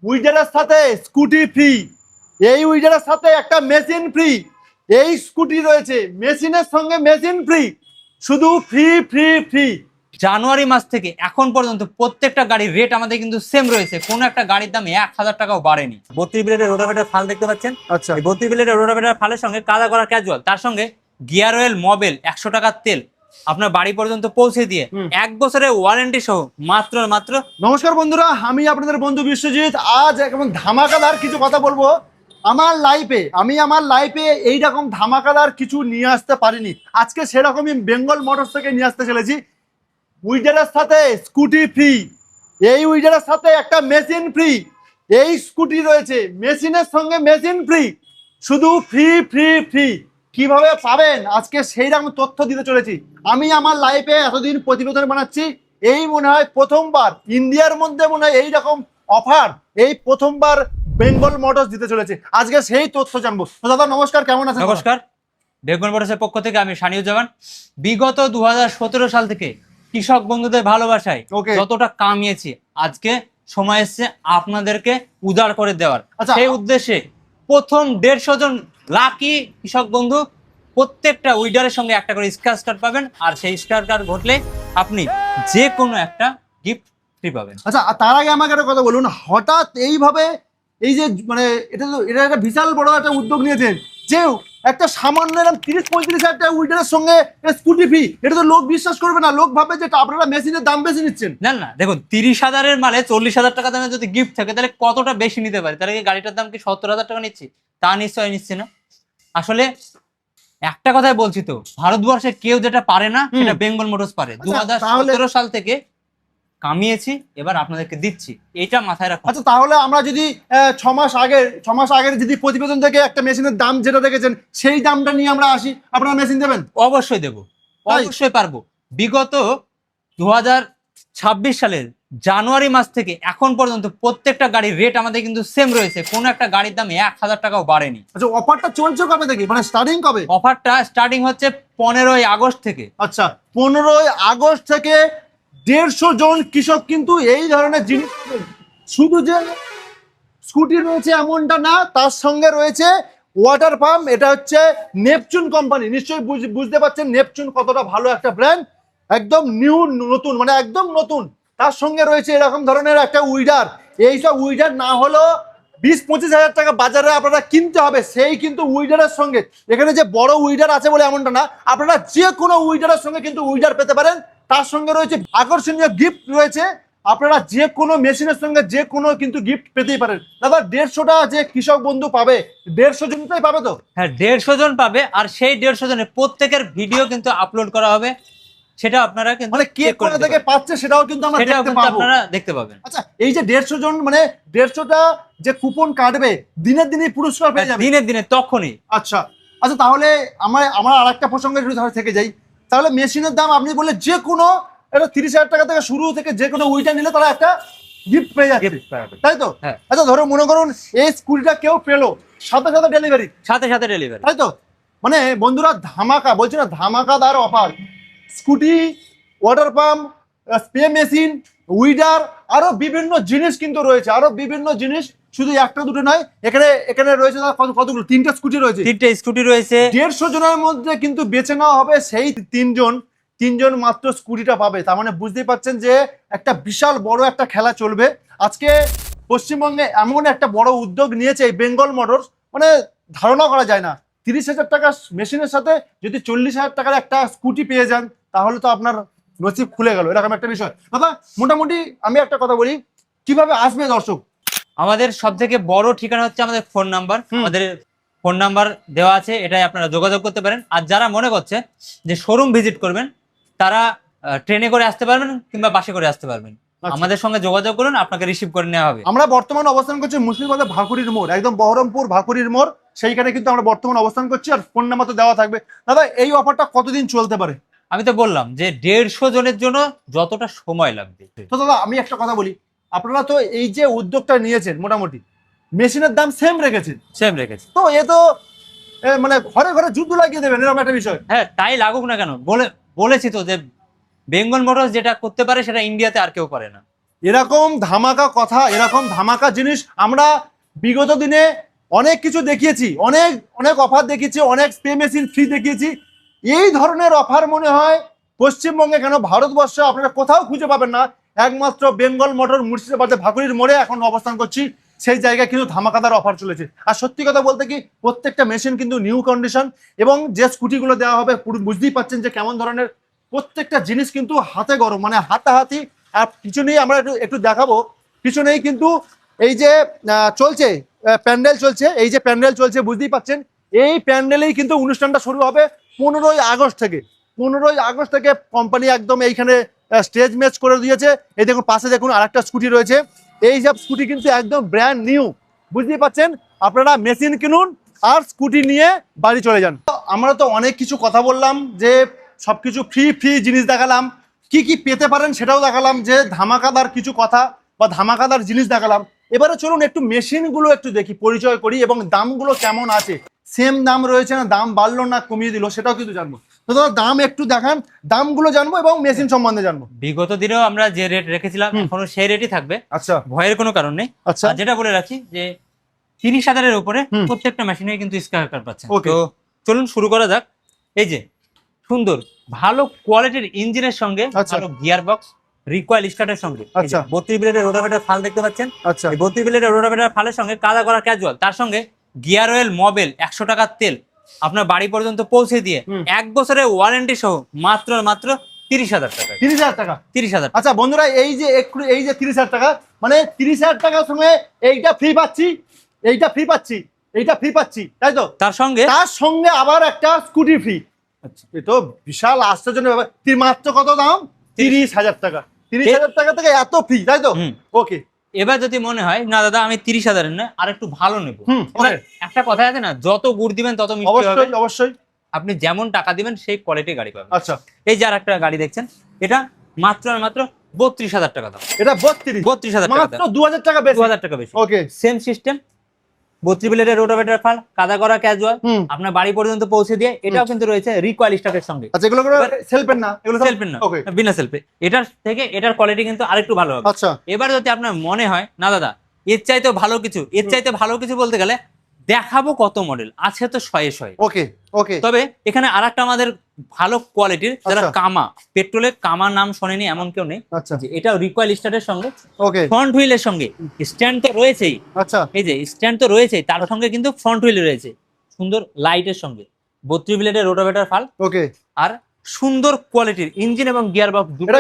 উইডারের সাথে scooty free, এই উইডারের সাথে একটা মেশিন ফ্রি, এই স্কুটি রয়েছে মেশিনের সঙ্গে মেশিন ফ্রি, শুধু ফ্রি ফ্রি ফ্রি। জানুয়ারি মাস থেকে এখন পর্যন্ত প্রত্যেকটা গাড়ির রেট আমাদের কিন্তু সেম রয়েছে, কোনো একটা গাড়ির দাম 1000 টাকাও বাড়েনি। 32 ব্লেডের রোটাভেটার ফাল দেখতে পাচ্ছেন। আচ্ছা, এই 32 ব্লেডের রোটাভেটার ফালের সঙ্গে কাদা করা ক্যাজুয়াল, তার সঙ্গে গিয়ার অয়েল, মোবিল, 100 টাকার তেল আপনার বাড়ি পর্যন্ত পৌঁছে দিয়ে 1 বছরের ওয়ারেন্টি সহ মাত্র। নমস্কার বন্ধুরা, আমি আপনাদের বন্ধু বিশ্বজিৎ। আজ একদম ধামাকাদার কিছু কথা বলবো। আমার লাইফে এইরকম ধামাকাদার কিছু নিয়ে আসতে পারিনি। আজকে সেরকমই বেঙ্গল মোটরস থেকে নিয়ে আসতে চলেছি। উইডারের সাথে স্কুটি ফ্রি, এই উইডারের সাথে একটা মেশিন ফ্রি, এই স্কুটি রয়েছে মেশিনের সঙ্গে মেশিন ফ্রি, শুধু ফ্রি ফ্রি ফ্রি। কিভাবে পাবেন আজকে সেই রকম তথ্য দিতে চলেছি। আমি আমার লাইফে এতদিন প্রতিবেদন বানাচ্ছি, এই মনে হয় প্রথমবার ইন্ডিয়ার মধ্যে মনে হয় এইরকম অফার এই প্রথমবার বেঙ্গল মোটরস দিতে চলেছে। আজকে সেই তথ্য জানবো। তো দাদা নমস্কার, কেমন আছেন? নমস্কার, বেঙ্গল মোটরসের পক্ষ থেকে আমি সানিউজ্জামান। বিগত 2017 সাল থেকে কৃষক বন্ধুদের ভালোবাসায় যতটা কামিয়েছি, আজকে সময় এসছে আপনাদেরকে উদার করে দেওয়ার। সেই উদ্দেশ্যে প্রথম 150 জন লাকি কৃষক বন্ধু প্রত্যেকটা উইডারের সঙ্গে একটা করে স্ক্র্যাচ কার্ড পাবেন, আর সেই স্ক্র্যাচ কার্ড ঘটলে আপনি যে কোনো একটা গিফট ফ্রি পাবেন। আচ্ছা, তার আগে আমাকে একটা কথা বলুন, হঠাৎ এইভাবে এই যে মানে এটা একটা বিশাল বড় একটা উদ্যোগ নিয়েছেন, যে একটা সামান্য এরকম 30-35 হাজার টাকা উইডারের সঙ্গে স্কুটি ফ্রি, এটা তো লোক বিশ্বাস করবে না। লোক ভাবে যে আপনারা মেশিনের দাম বেশি নিচ্ছেন। না, দেখুন 30,000-এর মালে 40,000 টাকা দামে যদি গিফট থাকে তাহলে কতটা বেশি নিতে পারে? তাহলে কি গাড়িটার দাম কি 70,000 টাকা নিচ্ছি? তা নিশ্চয়ই নিচ্ছে না। আসলে একটা কথাই বলছি, তো ভারতবর্ষে কেউ যেটা পারে না সেটা বেঙ্গল মোটরস পারে। 2017 সাল থেকে কামিয়েছি, এবার আপনাদেরকে দিচ্ছি, এটা মাথায় রাখুন। আচ্ছা, তাহলে আমরা যদি 6 মাস আগের যদি প্রতিবেদন থেকে একটা মেশিনের দাম যেটা দেখেছেন সেই দামটা নিয়ে আমরা আসি, আপনারা মেশিন দেবেন? অবশ্যই দেবো, অবশ্যই পারবো। বিগত 2026 সালের জানুয়ারি মাস থেকে এখন পর্যন্ত প্রত্যেকটা গাড়ির রেট আমাদের কিন্তু সেম রয়েছে, কোনো একটা গাড়ির দাম 1000 টাকাও বাড়েনি। আচ্ছা, অফারটা চলছে কবে থেকে, মানে স্টার্টিং কবে? অফারটা স্টার্টিং হচ্ছে 15ই আগস্ট থেকে। আচ্ছা, 15ই আগস্ট থেকে 150 জন কৃষক কিন্তু এই ধরনের জিনিস, শুধু যে স্কুটি রয়েছে এমনটা না, তার সঙ্গে রয়েছে ওয়াটার পাম্প। এটা হচ্ছে নেপচুন কোম্পানি, নিশ্চয়ই বুঝতে পারছেন নেপচুন কতটা ভালো একটা ব্র্যান্ড, একদম নিউ, নতুন, মানে একদম নতুন। তার সঙ্গে রয়েছে এরকম ধরনের একটা উইডার। এইসব উইডার না হলেও 20-25 হাজার টাকা বাজারে আপনারা কিনতে হবে, সেই কিন্তু উইডারের সঙ্গে। এখানে যে বড় উইডার আছে বলে এমনটা না, আপনারা যে কোনো উইডারের সঙ্গে কিন্তু উইডার পেতে পারেন। তার সঙ্গে রয়েছে আকর্ষণীয় গিফট রয়েছে, আপনারা যে কোনো মেশিনের সঙ্গে যে কোনো কিন্তু গিফট পেতেই পারেন। দাদা 150টা যে কৃষক বন্ধু পাবে, 150 জনটাই পাবে তো? হ্যাঁ, 150 জন পাবে, আর সেই 150 জনের প্রত্যেকের ভিডিও কিন্তু আপলোড করা হবে, সেটা আপনারা কিন্তু মানে কে কোথা থেকে পাচ্ছে সেটাও কিন্তু আমরা দেখতে পাবো, আপনারা দেখতে পাবেন। আচ্ছা, এই যে 150 জন, মানে 150টা যে কুপন কাটবে, দিনের দিনে পুরস্কার পেয়ে যাবে, দিনে তখনই। আচ্ছা আচ্ছা, তাহলে আমার আরেকটা প্রসঙ্গে যদি থেকে যাই, তাহলে মেশিনের দাম আপনি বললে যে কোনো, এটা 30,000 টাকা থেকে শুরু থেকে যে কোনো উইটার নিলে তারা একটা গিফট পেয়ে যাচ্ছে, তাই তো? আচ্ছা, ধরো মনে করুন এই স্কুটিটা কেউ পেলো, সাথে সাথে ডেলিভারি, তাই তো? মানে বন্ধুরা ধামাকা, বলছি না, ধামাকাদার offer. Scooty, water pump, spray machine, weeder, আরো বিভিন্ন জিনিস কিন্তু রয়েছে, আরো বিভিন্ন জিনিস, শুধু একটা দুটো নয়। এখানে রয়েছে কতগুলো, 3টে স্কুটি রয়েছে, 150 জনের মধ্যে কিন্তু বেছে নেওয়া হবে সেই তিনজন মাত্র স্কুটিটা পাবে। তার মানে বুঝতেই পারছেন যে একটা বিশাল বড় একটা খেলা চলবে আজকে পশ্চিমবঙ্গে। এমন একটা বড় উদ্যোগ নিয়েছে এই বেঙ্গল মোটরস, মানে ধারণা করা যায় না। 30,000 টাকা মেশিনের সাথে যদি 40,000 টাকার একটা স্কুটি পেয়ে যান, তাহলে তো আপনার নসিব খুলে গেল, এরকম একটা বিষয়। দাদা মোটামুটি আমি একটা কথা বলি, কিভাবে আসবে দর্শক? আমাদের সব থেকে বড় ঠিকানা হচ্ছে আমাদের ফোন নাম্বার। আমাদের ফোন নাম্বার দেওয়া আছে, এটাই আপনারা যোগাযোগ করতে পারেন। আর যারা মনে করছে যে শোরুম ভিজিট করবেন, তারা ট্রেনে করে আসতে পারবেন কিংবা বাসে করে আসতে পারবেন। আমাদের সঙ্গে যোগাযোগ করুন, আপনাকে রিসিভ করে নেওয়া হবে। আমরা বর্তমানে অবস্থান করছি মুর্শিদাবাদের ভাকুরির মোড়, একদম বহরমপুর ভাকুরির মোড়, সেইখানে কিন্তু আমরা বর্তমানে অবস্থান করছি। আর ফোন নাম্বার তো দেওয়া থাকবে। দাদা এই অফারটা কতদিন চলতে পারে? আমি তো বললাম যে 150 জনের জন্য যতটা সময় লাগবে। তো দাদা আমি একটা কথা বলি, আপনারা তো এই যে উদ্যোগটা নিয়েছেন, মোটামুটি মেশিনের দাম সেম রেখেছে, তো এ তো মানে ঘরে ঘরে যুদ্ধ লাগিয়ে দেবেন, এরকম একটা বিষয়। হ্যাঁ, তাই লাগুক না কেন, বলেছি তো যে বেঙ্গল মোটরস যেটা করতে পারে সেটা ইন্ডিয়াতে আর কেউ পারে না। এরকম ধামাকা কথা, এরকম ধামাকা জিনিস আমরা বিগত দিনে অনেক কিছু দেখিয়েছি, অনেক অনেক অফার দেখিয়েছি, অনেক স্প্রে মেশিন ফ্রি দেখিয়েছি। এই ধরনের অফার মনে হয় পশ্চিমবঙ্গে কেন ভারতবর্ষে আপনারা কোথাও খুঁজে পাবেন না। একমাত্র বেঙ্গল মোটর মুর্শিদাবাদে ভাকুরির মোড়ে এখন অবস্থান করছি, সেই জায়গায় কিন্তু ধামাকাদার অফার চলেছে। আর সত্যি কথা বলতে কি, প্রত্যেকটা মেশিন কিন্তু নিউ কন্ডিশন, এবং যে স্কুটিগুলো দেওয়া হবে পুরো বুঝতেই পাচ্ছেন যে কেমন ধরনের, প্রত্যেকটা জিনিস কিন্তু হাতে গরম, মানে হাতাহাতি। আর পিছনেই আমরা একটু একটু দেখাবো, পিছনেই কিন্তু এই যে চলছে প্যান্ডেল চলছে, এই যে প্যান্ডেল চলছে বুঝতেই পাচ্ছেন, এই প্যান্ডেলেই কিন্তু অনুষ্ঠানটা শুরু হবে 15ই আগস্ট থেকে। 15ই আগস্ট থেকে কোম্পানি একদম এইখানে স্টেজ ম্যাচ করে দিয়েছে। এই দেখুন পাশে দেখুন আরেকটা স্কুটি রয়েছে, এই সব স্কুটি কিন্তু একদম ব্র্যান্ড নিউ, বুঝতেই পাচ্ছেন। আপনারা মেশিন কিনুন আর স্কুটি নিয়ে বাড়ি চলে যান। আমরা তো অনেক কিছু কথা বললাম, যে সবকিছু ফ্রি ফ্রি জিনিস দেখালাম, কি কি পেতে পারেন সেটাও দেখালাম, যে ধামাকাদার কিছু কথা বা ধামাকাদার জিনিস দেখালাম। এবারে চলুন একটু মেশিনগুলো একটু দেখি, পরিচয় করি, এবং দামগুলো কেমন আছে, সেম দাম রয়েছে না দাম বাড়লো না কমিয়ে দিল সেটাও কিন্তু জানবো। তো দাদা দাম একটু দেখান, দামগুলো জানবো এবং মেশিন সম্বন্ধে জানবো। বিগত দিনেও আমরা যে রেট রেখেছিলাম এখনো সেই রেটই থাকবে। আচ্ছা, ভয়ের কোনো কারণ নেই। আচ্ছা, আর যেটা বলে রাখি যে 30,000-এর উপরে প্রত্যেকটা মেশিনে কিন্তু স্ক্র্যাচ কার্ড পাচ্ছেন। Okay. তো চলুন শুরু করা যাক। এই যে সুন্দর ভালো কোয়ালিটির ইঞ্জিনের সঙ্গে আচ্ছা। ভালো গিয়ার বক্স, রিকয়েল স্টার্টের সঙ্গে আচ্ছা। 32 ব্লেডের রোটাভেটার ফাল দেখতে পাচ্ছেন। আচ্ছা, এই 32 ব্লেডের রোটাভেটার ফালের সঙ্গে কাদা করা ক্যাজুয়াল, তার সঙ্গে গিয়ার অয়েল, মোবিল, 100 টাকার তেল আপনার বাড়ি পর্যন্ত পৌঁছে দিয়ে 1 বছরের ওয়ারেন্টি সহ মাত্র মাত্র 30,000 টাকা। 30,000 টাকা? 30,000। আচ্ছা বন্ধুরা, এই যে একটু এই যে 30,000 টাকা, মানে 30,000 টাকার সঙ্গে এইটা ফ্রি পাচ্ছি, এইটা ফ্রি পাচ্ছি, এইটা ফ্রি পাচ্ছি, তাই তো? তার সঙ্গে আবার একটা স্কুটি ফ্রি। এ তো বিশাল আশ্চর্যজনক ব্যাপার। মাত্র কত দাম? 30,000 টাকা। 30,000 টাকা থেকে এত ফ্রি, তাই তো? ওকে। এবার যদি মনে হয় না দাদা আমি 30,000 না আর একটু ভালো নেবো, okay. একটা কথা আছে না, যত গুড় দিবেন তত মিষ্টি হবে। অবশ্যই অবশ্যই। আপনি যেমন টাকা দিবেন সেই কোয়ালিটি গাড়ি পাবেন। আচ্ছা, এই যে আর একটা গাড়ি দেখছেন, এটা মাত্র আর মাত্র 32,000 টাকা দাম। এটা 32,000 টাকা, মাত্র মাত্র 2,000 টাকা বেশি। 2,000 টাকা বেশি। ওকে। সেম সিস্টেম, 32 ব্লেডের রোটাভেটার ফাল, কাদা করা ক্যাজুয়াল, আপনার বাড়ি পর্যন্ত পৌঁছে দিয়ে। এটাও কিন্তু রয়েছে রিকয়েল স্টার্টের সঙ্গে। আচ্ছা, এগুলো সেলফের না? এগুলো সেলফের না, ওকে, বিনা সেলফে। এটার থেকে এটার কোয়ালিটি কিন্তু আরেকটু ভালো হবে। আচ্ছা। এবার যদি আপনার মনে হয় না দাদা এর চাইতে ভালো কিছু, এর চাইতে ভালো কিছু বলতে গেলে দেখাবো কত মডেল আছে তো শয়ে শয়ে। ওকে ওকে। তবে এখানে আরেকটা আমাদের ভালো কোয়ালিটির যারা আচ্ছা। কামা, পেট্রোলে কামা নাম শোনেনি এমন কেউ নেই। আচ্ছা, যে এটা রিকয়েল স্টার্টের সঙ্গে, ওকে, ফ্রন্ট হুইলের সঙ্গে স্ট্যান্ড তো রয়েছেই। আচ্ছা, এই যে স্ট্যান্ড তো রয়েছেই, তার সঙ্গে কিন্তু ফ্রন্ট হুইল রয়েছে সুন্দর লাইটের সঙ্গে, 32 ব্লেডের রোটাভেটার ফাল, ওকে। আর সুন্দর কোয়ালিটির ইঞ্জিন এবং গিয়ার বক্স দুটো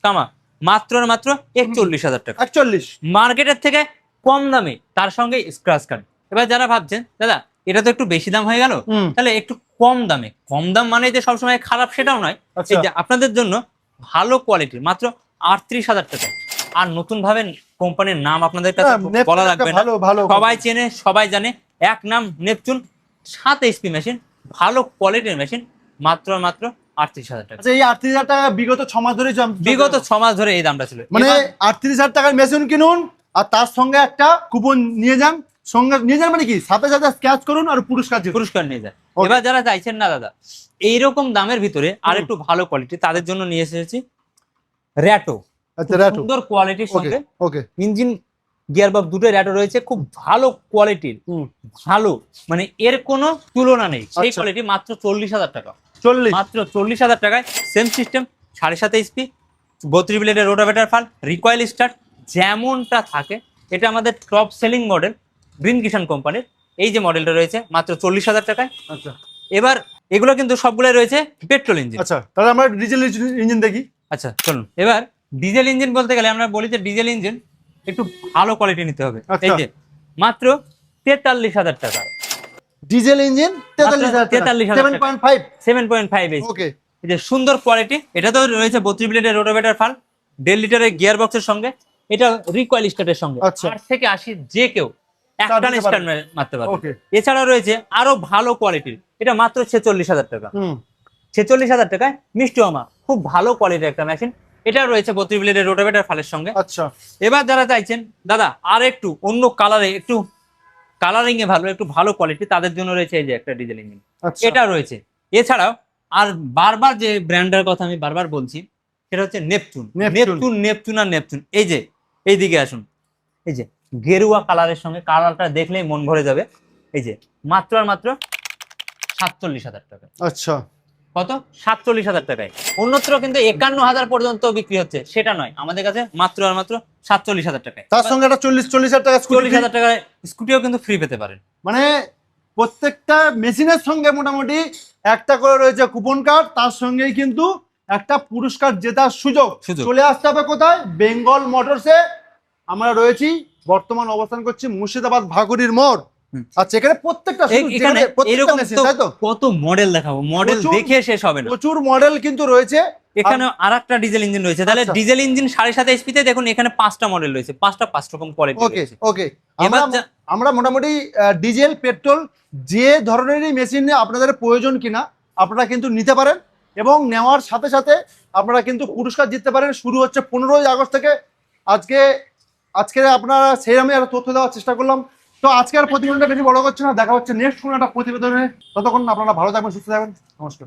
কামা। মাত্র আর মাত্র 41,000 টাকা। 41? মার্কেটের থেকে কম দামে, তার সঙ্গে স্ক্র্যাচ কার্ড। এবার যারা ভাবছেন দাদা এটা তো একটু বেশি দাম হয়ে গেল, তাহলে একটু কম দামে, কম দাম মানে যে সবসময় খারাপ সেটাও নয়। এই যে আপনাদের জন্য ভালো কোয়ালিটির মাত্র 38,000 টাকা। আর নতুন ভাবে কোম্পানির নাম আপনাদের কাছে বলা লাগবে না, সবাই চেনে সবাই জানে, এক নাম নেপচুন। 7 HP মেশিন, ভালো কোয়ালিটির মেশিন, মাত্র মাত্র 38,000 টাকা। আচ্ছা, এই 38,000 টাকা বিগত 6 মাস ধরে বিগত 6 মাস ধরে এই দামটা ছিল। মানে 38,000 টাকার মেশিন কিনুন আর তার সঙ্গে একটা কুপন নিয়ে যান, সঙ্গে নিয়ে যান মানে কি, সাথে সাথে স্ক্র্যাচ করুন আর পুরস্কার নিয়ে যায়। এবার যারা চাইছেন না দাদা এইরকম দামের ভিতরে আর একটু ভালো কোয়ালিটি, তাদের জন্য নিয়ে এসেছি র‍্যাটো। আচ্ছা, র‍্যাটো সুন্দর কোয়ালিটির সঙ্গে ওকে, ইঞ্জিন গিয়ার বক্স দুটো র‍্যাটো রয়েছে, খুব ভালো কোয়ালিটির, ভালো মানে এর কোনো তুলনা নেই সেই কোয়ালিটি। মাত্র 40,000 টাকা। 40? মাত্র 40,000 টাকায় সেম সিস্টেম, 7.5 HP, 32 ব্লেডের রোটাভেটার ফাল, রিকয়েল স্টার্ট যেমনটা থাকে। এটা আমাদের টপ সেলিং মডেল গ্রিন কিষান কোম্পানির। এই যে মডেলটা রয়েছে মাত্র 40,000 টাকায়। আচ্ছা, এবার এগুলো কিন্তু সবগুলোই রয়েছে পেট্রোল ইঞ্জিন। আচ্ছা, তাহলে আমরা ডিজেল ইঞ্জিন দেখি। আচ্ছা চলুন। এবার ডিজেল ইঞ্জিন বলতে গেলে আমরা বলি যে ডিজেল ইঞ্জিন একটু ভালো কোয়ালিটি নিতে হবে। এই যে মাত্র 43,000 টাকা ডিজেল ইঞ্জিন, 43,000 7.5 7.5 ওকে। এই যে সুন্দর কোয়ালিটি। এটা তো রয়েছে 32 ব্লেডের রোটাভেটার ফাল, 1.5 লিটারের গিয়ার বক্সের সঙ্গে, এটা রিকয়েল স্টার্টের সঙ্গে। 8 থেকে 80 যে কেউ একটা স্টার্ট মারতে পারবে। এছাড়া রয়েছে আরো ভালো কোয়ালিটির, এটা মাত্র 46,000 টাকা। 46,000 টাকায় মিষ্টি আমা, খুব ভালো কোয়ালিটির একটা মেশিন। এটা রয়েছে 32 ব্লেডের রোটাভেটার ফালের সঙ্গে। আচ্ছা, এবার যারা চাইছেন দাদা আর একটু অন্য কালারে, একটু কালারিং এ ভালো, একটু ভালো কোয়ালিটি, তাদের জন্য রয়েছে এই যে একটা ডিজেল ইঞ্জিন, এটা রয়েছে। এছাড়াও আর বারবার যে ব্র্যান্ডের কথা আমি বারবার বলছি, সেটা হচ্ছে নেপচুন। নেপচুন আর নেপচুন। এই যে এইদিকে আসুন, এই যে গেরুয়া কালারের সঙ্গে, কালারটা দেখলেই মন ভরে যাবে। এই যে মাত্র আর মাত্র 47,000 টাকা। আচ্ছা, কত? 47,000 টাকায়। অন্যত্র কিন্তু 51,000 পর্যন্ত বিক্রি হচ্ছে, সেটা নয়, আমাদের কাছে মাত্র আর মাত্র 47,000 টাকায়। তার সঙ্গে একটা 40,000 টাকা 40,000 টাকায় স্কুটিও কিন্তু ফ্রি পেতে পারেন। মানে প্রত্যেকটা মেশিনের সঙ্গে মোটামুটি একটা করে রয়েছে কুপন কার্ড, তার সঙ্গেই কিন্তু একটা পুরস্কার জেতার সুযোগ। চলে আসতে হবে কোথায়? বেঙ্গল মোটরসে। আমরা রয়েছি, বর্তমান অবস্থান করছি মুর্শিদাবাদ ভাগুড়ির মোড়। আচ্ছা, এখানে প্রত্যেকটা এরকম কত মডেল দেখাবো, মডেল দেখে শেষ হবে না। প্রচুর মডেল কিন্তু রয়েছে। এখানে আরেকটা ডিজেল ইঞ্জিন রয়েছে, তাহলে ডিজেল ইঞ্জিন 7.5 HP তে দেখুন এখানে 5টা মডেল রয়েছে, 5 রকম কোয়ালিটি। ওকে ওকে, আমরা মোটামুটি ডিজেল পেট্রোল যে ধরনেরই মেশিন আপনাদের প্রয়োজন কিনা আপনারা কিন্তু নিতে পারেন, এবং নেওয়ার সাথে সাথে আপনারা কিন্তু পুরস্কার জিততে পারেন। শুরু হচ্ছে 15ই আগস্ট থেকে। আজকে আপনারা সেই আমি একটা তথ্য দেওয়ার চেষ্টা করলাম। তো আজকে আর প্রতিবেদনটা বেশি বড় করছে না, দেখা হচ্ছে নেক্সট কোনো একটা প্রতিবেদনে। ততক্ষণ আপনারা ভালো থাকবেন, সুস্থ থাকবেন, নমস্কার।